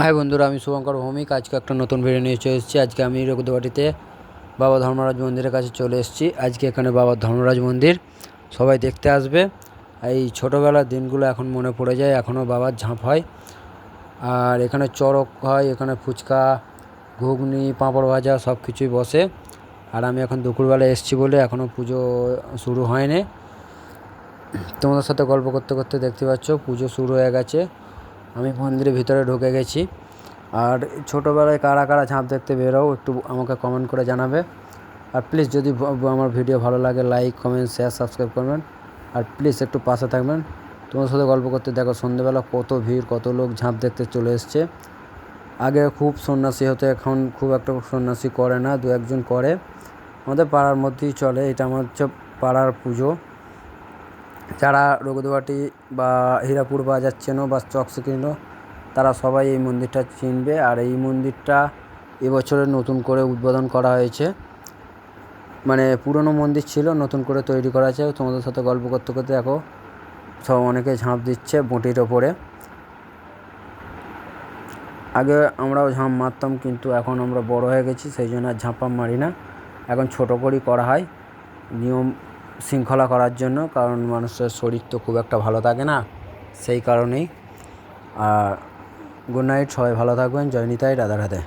High বন্ধুরা, আমি শুভঙ্কর ভৌমিক। আজকে একটা নতুন ভিডিও নিয়ে চলে এসেছি। আজকে আমি রঘুদবাটিতে বাবা ধর্মরাজ মন্দিরের কাছে চলে এসেছি। আজকে এখানে বাবা ধর্মরাজ মন্দির, সবাই দেখতে আসবে। এই ছোটোবেলার দিনগুলো এখন মনে পড়ে যায়। এখনও বাবার ঝাঁপ হয়, আর এখানে চড়ক হয়, এখানে ফুচকা, ঘুগনি, পাঁপড় ভাজা সব কিছুই বসে। আর আমি এখন দুপুরবেলা এসেছি বলে এখনও পুজো শুরু হয়নি। তোমাদের সাথে গল্প করতে করতে দেখতে পাচ্ছ পুজো শুরু হয়ে গেছে। আমি মন্দিরের ভিতরে ঢুকে গেছি। আর ছোটোবেলায় কারা কারা ঝাঁপ দেখতে বেরো একটু আমাকে কমেন্ট করে জানাবে। আর প্লিজ যদি আমার ভিডিও ভালো লাগে লাইক, কমেন্ট, শেয়ার, সাবস্ক্রাইব করবেন। আর প্লিজ একটু পাশে থাকবেন। তোমার সাথে গল্প করতে দেখো সন্ধ্যেবেলা কত ভিড়, কত লোক ঝাঁপ দেখতে চলে এসছে। আগে খুব সন্ন্যাসী হতো, এখন খুব একটা সন্ন্যাসী করে না, দু একজন করে। আমাদের পাড়ার মধ্যেই চলে, এটা আমার হচ্ছে পাড়ার পুজো। যারা রঘুদবাটি বা হীরাপুর বাজার চেনো বা চকসি কিনো, তারা সবাই এই মন্দিরটা চিনবে। আর এই মন্দিরটা এবছরে নতুন করে উদ্বোধন করা হয়েছে, মানে পুরনো মন্দির ছিল, নতুন করে তৈরি করা আছে। তোমাদের সাথে গল্প করতে করতে দেখো সব অনেকে ঝাঁপ দিচ্ছে বঁটির ওপরে। আগে আমরাও ঝাঁপ মারতাম, কিন্তু এখন আমরা বড় হয়ে গেছি, সেই জন্য আর ঝাঁপ মারি না। এখন ছোটো করেই করা হয়, নিয়ম শৃঙ্খলা করার জন্য, কারণ মানুষের শরীর তো খুব একটা ভালো থাকে না, সেই কারণেই। আর গুড নাইট, সবাই ভালো থাকবেন। জয় নিতাই, রাধে রাধে।